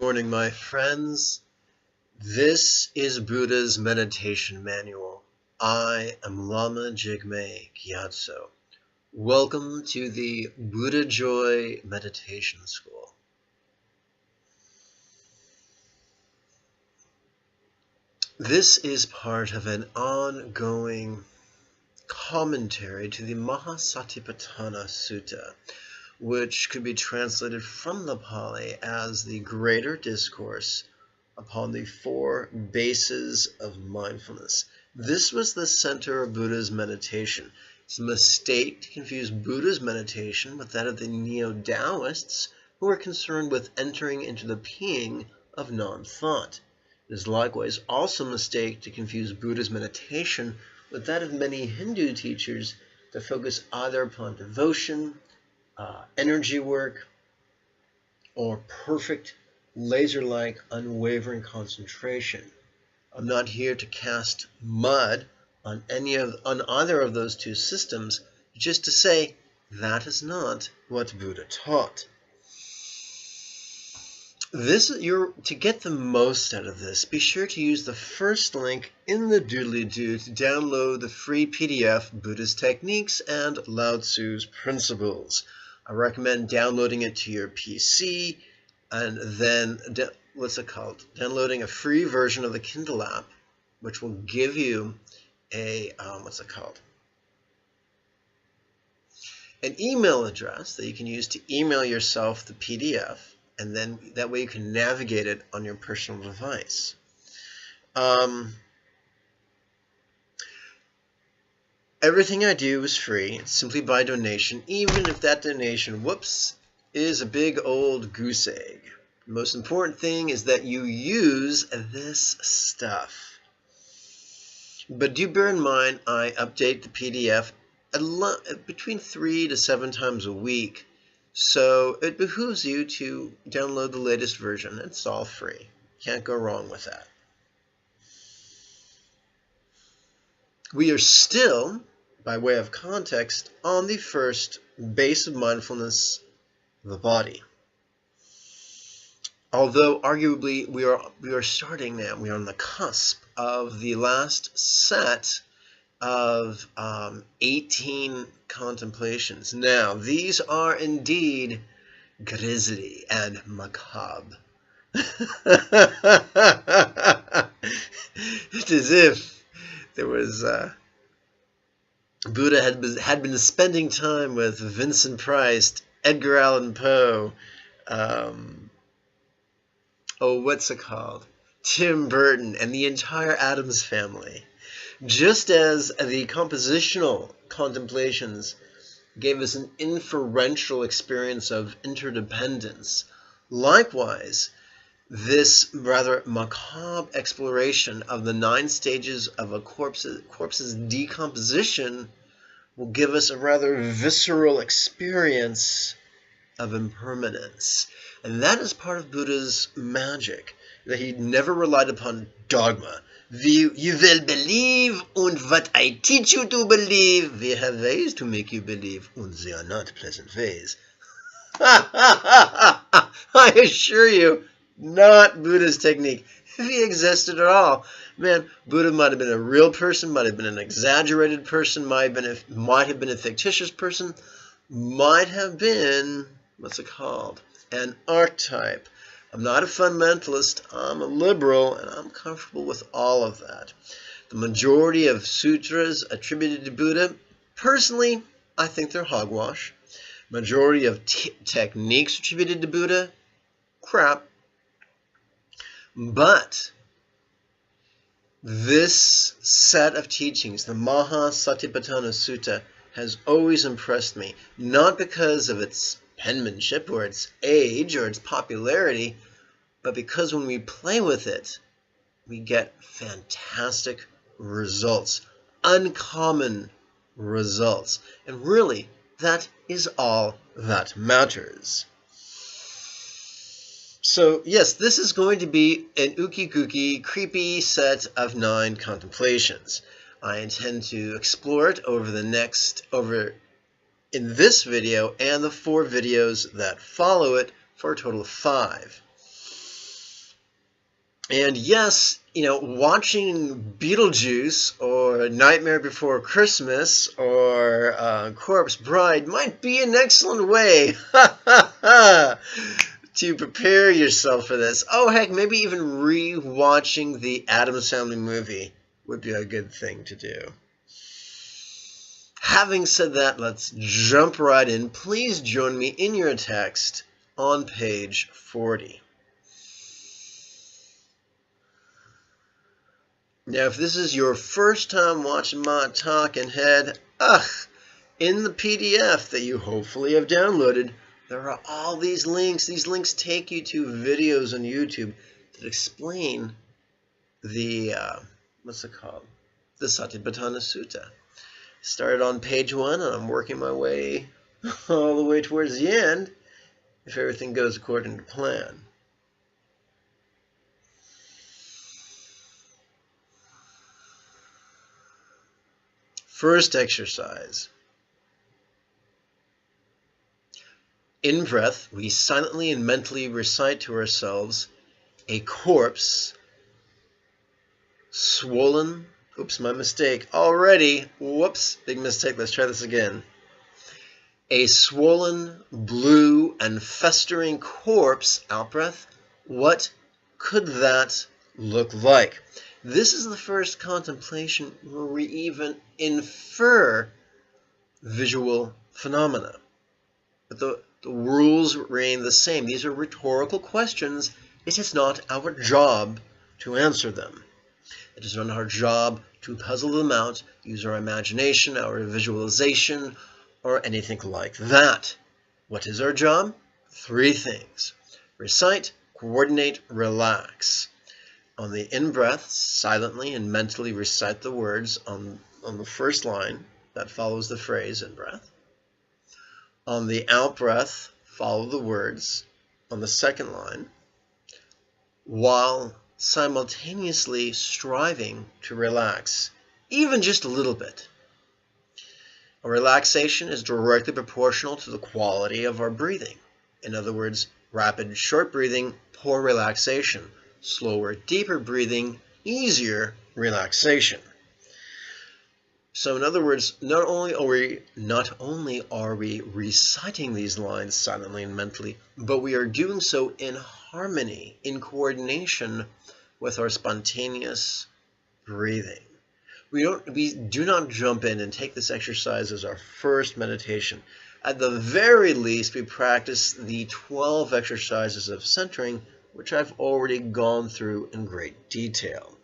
Morning, my friends. This is Buddha's meditation manual. I am Lama Jigme Gyatso. Welcome to the Buddha Joy Meditation School. This is part of an ongoing commentary to the Mahasatipatthana Sutta, which could be translated from the Pali as the Greater Discourse upon the Four Bases of Mindfulness. This was the center of Buddha's meditation. It's a mistake to confuse Buddha's meditation with that of the Neo-Taoists, who are concerned with entering into the being of non-thought. It is likewise also a mistake to confuse Buddha's meditation with that of many Hindu teachers that focus either upon devotion, energy work, or perfect laser-like unwavering concentration. I'm not here to cast mud on either of those two systems, just to say that is not what Buddha taught. To get the most out of this, be sure to use the first link in the doodly-doo to download the free PDF Buddhist Techniques and Lao Tzu's Principles. I recommend downloading it to your PC and then downloading a free version of the Kindle app, which will give you a an email address that you can use to email yourself the PDF, and then that way you can navigate it on your personal device. Everything I do is free. It's simply by donation, even if that donation, is a big old goose egg. The most important thing is that you use this stuff. But do bear in mind, I update the PDF between 3 to 7 times a week, so it behooves you to download the latest version. It's all free. Can't go wrong with that. We are still, by way of context, on the first base of mindfulness, the body. Although arguably we are starting now, we are on the cusp of the last set of 18 contemplations. Now, these are indeed grisly and macabre. It's as if there was Buddha had been spending time with Vincent Price, Edgar Allan Poe, Tim Burton, and the entire Addams family. Just as the compositional contemplations gave us an inferential experience of interdependence, likewise, this rather macabre exploration of the 9 stages of a corpse's decomposition will give us a rather visceral experience of impermanence. And that is part of Buddha's magic, that he never relied upon dogma. You will believe, and what I teach you to believe, we have ways to make you believe, and they are not pleasant ways. I assure you, not Buddha's technique. If he existed at all, man, Buddha might have been a real person, might have been an exaggerated person, might have been a fictitious person, might have been, an archetype. I'm not a fundamentalist, I'm a liberal, and I'm comfortable with all of that. The majority of sutras attributed to Buddha, personally, I think they're hogwash. Majority of techniques attributed to Buddha, crap. But this set of teachings, the Mahasatipatthana Sutta, has always impressed me, not because of its penmanship or its age or its popularity, but because when we play with it, we get fantastic results, uncommon results. And really, that is all that matters. So yes, this is going to be an ookie-kookie, creepy set of 9 contemplations. I intend to explore it in this video and the 4 videos that follow it for a total of 5. And yes, watching Beetlejuice or Nightmare Before Christmas or Corpse Bride might be an excellent way to prepare yourself for this. Oh, heck, maybe even re-watching the Addams Family movie would be a good thing to do. Having said that, let's jump right in. Please join me in your text on page 40. Now, if this is your first time watching my talking head, in the PDF that you hopefully have downloaded, there are all these links. These links take you to videos on YouTube that explain the, what's it called? The Satipatthana Sutta. Started on page 1, and I'm working my way all the way towards the end, if everything goes according to plan. First exercise. In breath, we silently and mentally recite to ourselves a corpse, swollen, oops, my mistake, already, whoops, big mistake, let's try this again. A swollen, blue, and festering corpse, out breath, what could that look like? This is the first contemplation where we even infer visual phenomena. But the rules remain the same. These are rhetorical questions. It is not our job to answer them. It is not our job to puzzle them out, use our imagination, our visualization, or anything like that. What is our job? 3 things. Recite, coordinate, relax. On the in-breath, silently and mentally recite the words on the first line that follows the phrase in-breath. On the out-breath, follow the words on the second line, while simultaneously striving to relax, even just a little bit. A relaxation is directly proportional to the quality of our breathing. In other words, rapid, short breathing, poor relaxation. Slower, deeper breathing, easier relaxation. So in other words, not only are we reciting these lines silently and mentally, but we are doing so in harmony, in coordination with our spontaneous breathing. We do not jump in and take this exercise as our first meditation. At the very least, we practice the 12 exercises of centering, which I've already gone through in great detail.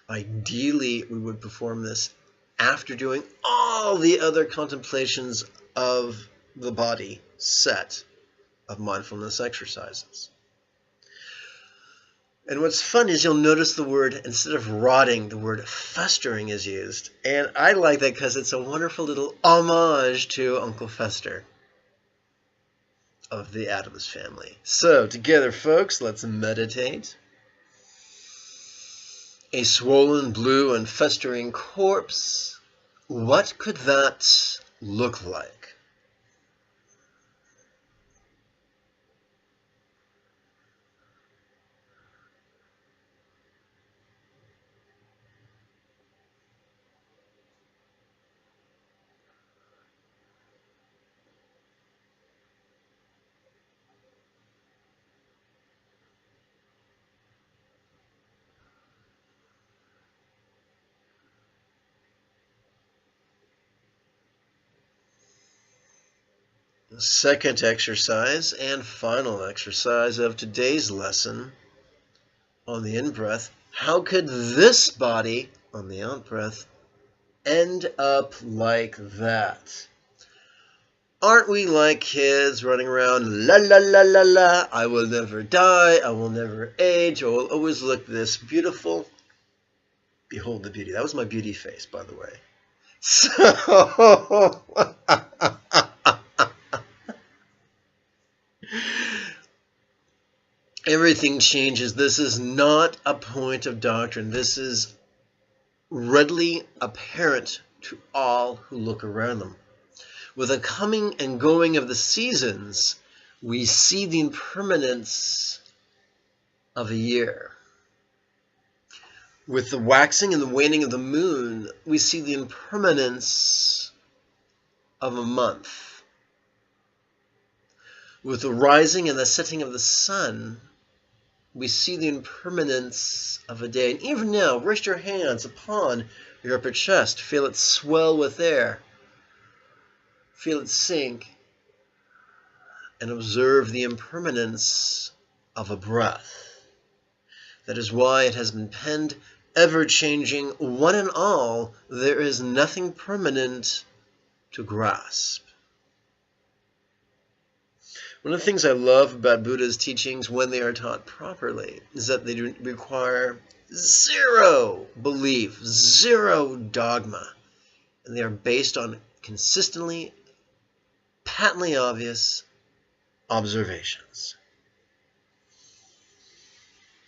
Ideally, we would perform this after doing all the other contemplations of the body set of mindfulness exercises. And what's fun is you'll notice the word, instead of rotting, the word festering is used. And I like that because it's a wonderful little homage to Uncle Fester of the Addams Family. So, together, folks, let's meditate. A swollen, blue, and festering corpse. What could that look like? The second exercise and final exercise of today's lesson on the in-breath. How could this body, on the out-breath, end up like that? Aren't we like kids running around, la la la la la, I will never die, I will never age, I will always look this beautiful. Behold the beauty. That was my beauty face, by the way. So, everything changes. This is not a point of doctrine. This is readily apparent to all who look around them. With the coming and going of the seasons, we see the impermanence of a year. With the waxing and the waning of the moon, we see the impermanence of a month. With the rising and the setting of the sun, we see the impermanence of a day. And even now, rest your hands upon your upper chest. Feel it swell with air. Feel it sink. And observe the impermanence of a breath. That is why it has been penned, ever-changing, one and all, there is nothing permanent to grasp. One of the things I love about Buddha's teachings when they are taught properly is that they require zero belief, zero dogma, and they are based on consistently, patently obvious observations.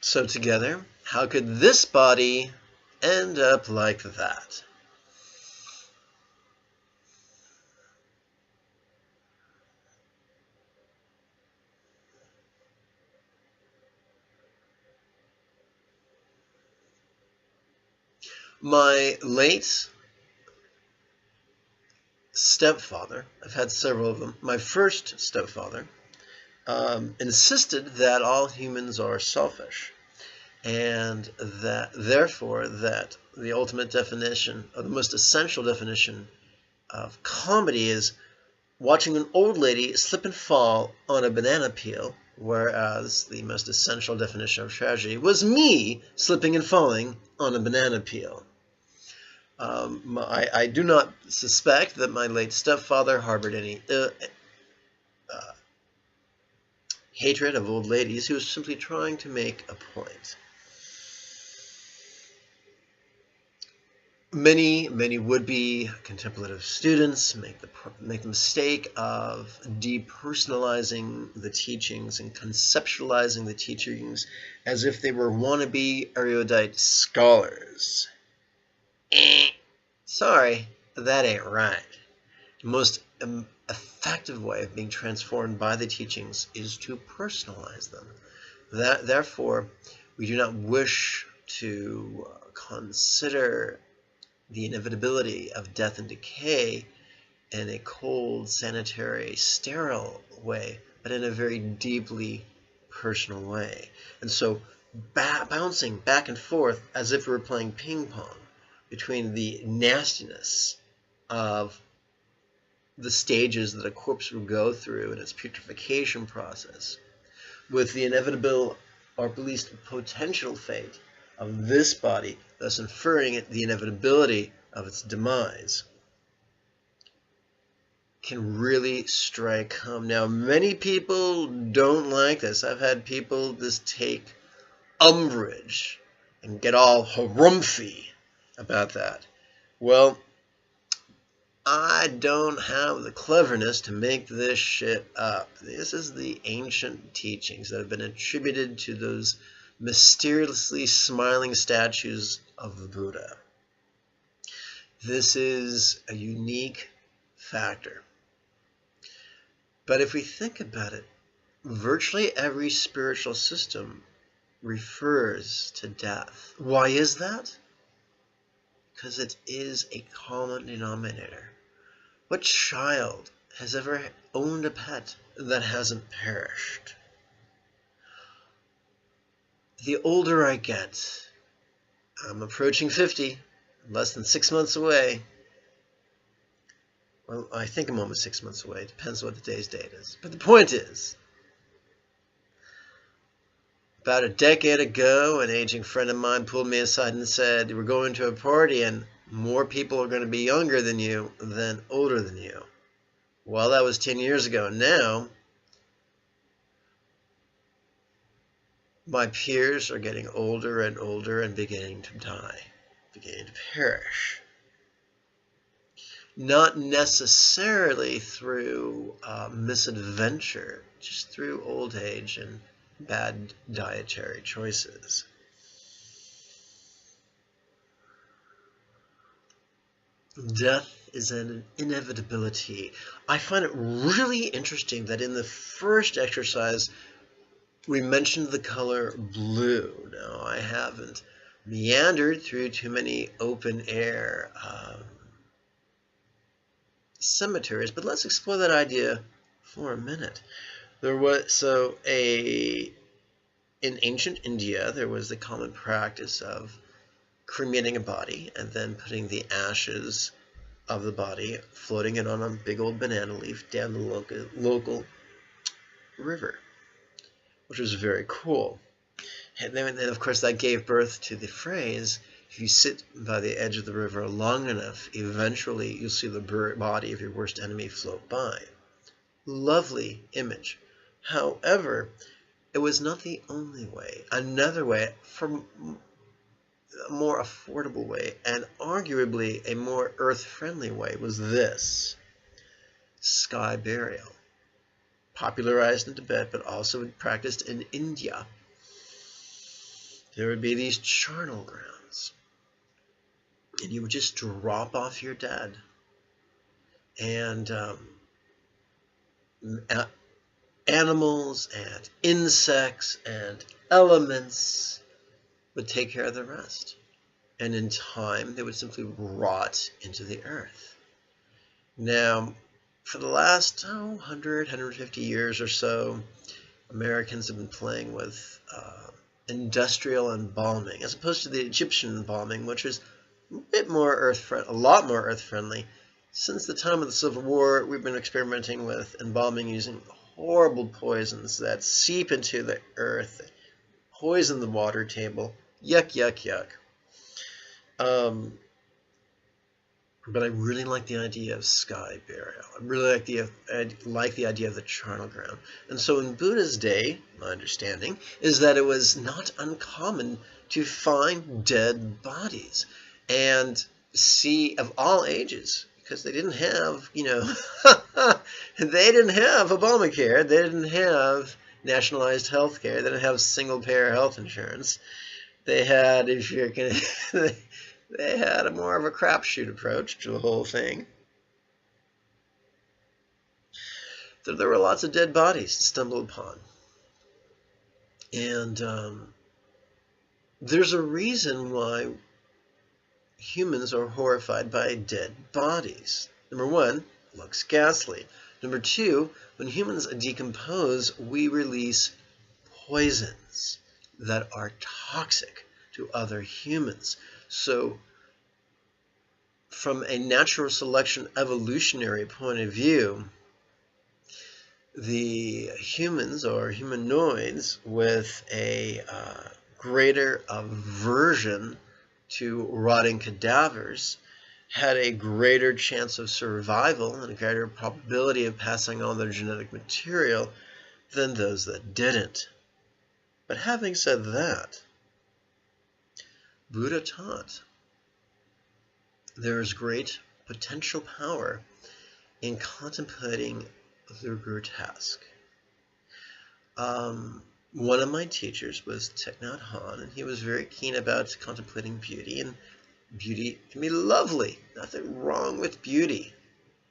So together, how could this body end up like that? My late stepfather, I've had several of them, my first stepfather, insisted that all humans are selfish, and that therefore that the ultimate definition, or the most essential definition of comedy is watching an old lady slip and fall on a banana peel, whereas the most essential definition of tragedy was me slipping and falling on a banana peel. I do not suspect that my late stepfather harbored any hatred of old ladies. He was simply trying to make a point. Many would-be contemplative students make the mistake of depersonalizing the teachings and conceptualizing the teachings as if they were wannabe erudite scholars. Sorry, that ain't right. The most effective way of being transformed by the teachings is to personalize them. Therefore, we do not wish to consider the inevitability of death and decay in a cold, sanitary, sterile way, but in a very deeply personal way. And so bouncing back and forth as if we were playing ping pong between the nastiness of the stages that a corpse would go through in its putrefaction process, with the inevitable, or at least potential fate of this body, thus inferring the inevitability of its demise, can really strike home. Now, many people don't like this. I've had people just take umbrage and get all harumphy about that. Well, I don't have the cleverness to make this shit up. This is the ancient teachings that have been attributed to those mysteriously smiling statues of the Buddha. This is a unique factor. But if we think about it, virtually every spiritual system refers to death. Why is that? Because it is a common denominator. What child has ever owned a pet that hasn't perished? The older I get, I'm approaching 50, less than 6 months away. Well, I think I'm almost 6 months away. Depends what the day's date is. But the point is, about a decade ago, an aging friend of mine pulled me aside and said, we're going to a party and more people are going to be younger than you than older than you. Well, that was 10 years ago. Now, my peers are getting older and older and beginning to die, beginning to perish. Not necessarily through misadventure, just through old age and bad dietary choices. Death is an inevitability. I find it really interesting that in the first exercise, we mentioned the color blue. Now, I haven't meandered through too many open air cemeteries, but let's explore that idea for a minute. In ancient India, there was the common practice of cremating a body and then putting the ashes of the body, floating it on a big old banana leaf down the local river, which was very cool. And then, of course, that gave birth to the phrase, if you sit by the edge of the river long enough, eventually you'll see the body of your worst enemy float by. Lovely image. However, it was not the only way. Another way, from a more affordable way, and arguably a more earth-friendly way, was this: sky burial. Popularized in Tibet, but also practiced in India. There would be these charnel grounds, and you would just drop off your dead, and animals and insects and elements would take care of the rest, and in time they would simply rot into the earth. Now, for the last 100, 150 years or so, Americans have been playing with industrial embalming, as opposed to the Egyptian embalming, which was a lot more earth-friendly. Since the time of the Civil War, we've been experimenting with embalming using horrible poisons that seep into the earth, poison the water table. Yuck, yuck, yuck. But I really like the idea of sky burial. I really like the idea of the charnel ground. And so in Buddha's day, my understanding is that it was not uncommon to find dead bodies and see of all ages, because they didn't have, they didn't have Obamacare, they didn't have nationalized health care, they didn't have single-payer health insurance. They had, they had a more of a crapshoot approach to the whole thing. So there were lots of dead bodies to stumble upon. And there's a reason why humans are horrified by dead bodies. Number one, it looks ghastly. Number two, when humans decompose, we release poisons that are toxic to other humans. So from a natural selection evolutionary point of view, the humans or humanoids with a greater aversion to rotting cadavers had a greater chance of survival and a greater probability of passing on their genetic material than those that didn't. But having said that, Buddha taught there is great potential power in contemplating the grotesque. One of my teachers was Thich Nhat Hanh, and he was very keen about contemplating beauty, and beauty can be lovely. Nothing wrong with beauty.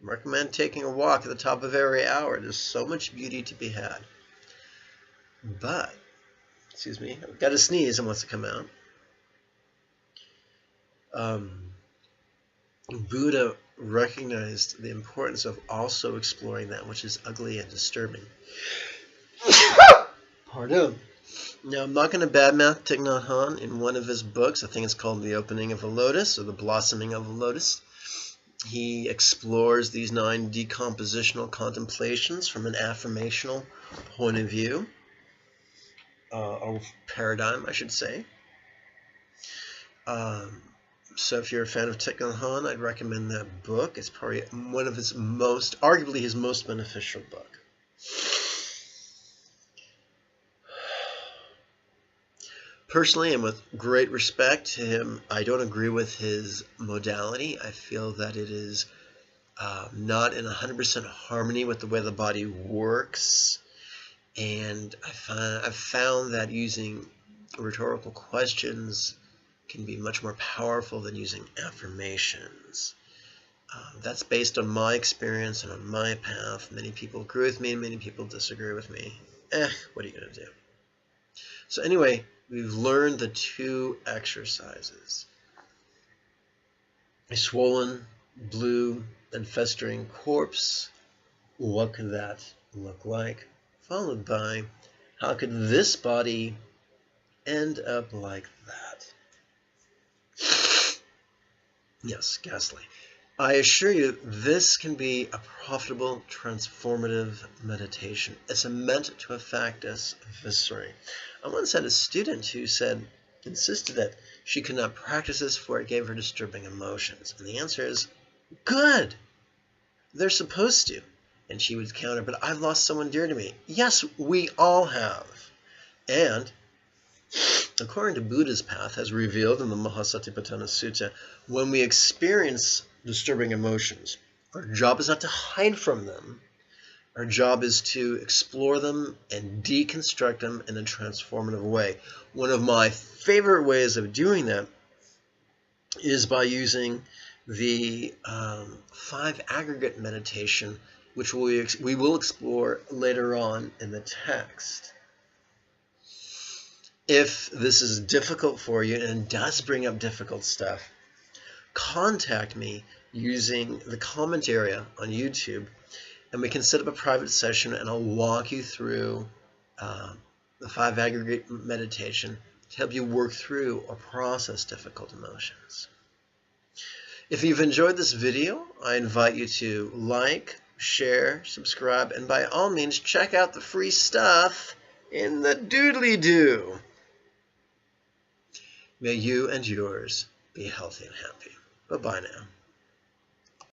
I recommend taking a walk at the top of every hour. There's so much beauty to be had. But, excuse me, I've got to sneeze and wants to come out. Buddha recognized the importance of also exploring that which is ugly and disturbing. Pardon. Now, I'm not going to badmouth Thich Nhat Hanh. In one of his books, I think it's called The Opening of a Lotus, or The Blossoming of a Lotus, he explores these 9 decompositional contemplations from an affirmational point of view, or paradigm, I should say. So if you're a fan of Thich Nhat Hanh, I'd recommend that book. It's probably one of his arguably his most beneficial book. Personally, and with great respect to him, I don't agree with his modality. I feel that it is not in 100% harmony with the way the body works. And I've found that using rhetorical questions can be much more powerful than using affirmations. That's based on my experience and on my path. Many people agree with me, and many people disagree with me. What are you going to do? So anyway, we've learned the 2 exercises. A swollen, blue, and festering corpse. What could that look like? Followed by, how could this body end up like that? Yes, ghastly. I assure you, this can be a profitable, transformative meditation. It's meant to affect us viscerally. I once had a student who insisted that she could not practice this for it gave her disturbing emotions. And the answer is, good. They're supposed to. And she would counter, but I've lost someone dear to me. Yes, we all have. And according to Buddha's path, as revealed in the Mahasatipatthana Sutta, when we experience disturbing emotions, our job is not to hide from them. Our job is to explore them and deconstruct them in a transformative way. One of my favorite ways of doing that is by using the 5 aggregate meditation, which we will explore later on in the text. If this is difficult for you and does bring up difficult stuff, contact me using the comment area on YouTube, and we can set up a private session, and I'll walk you through the 5 aggregate meditation to help you work through or process difficult emotions. If you've enjoyed this video, I invite you to like, share, subscribe, and by all means, check out the free stuff in the doodly-doo. May you and yours be healthy and happy. Bye-bye now.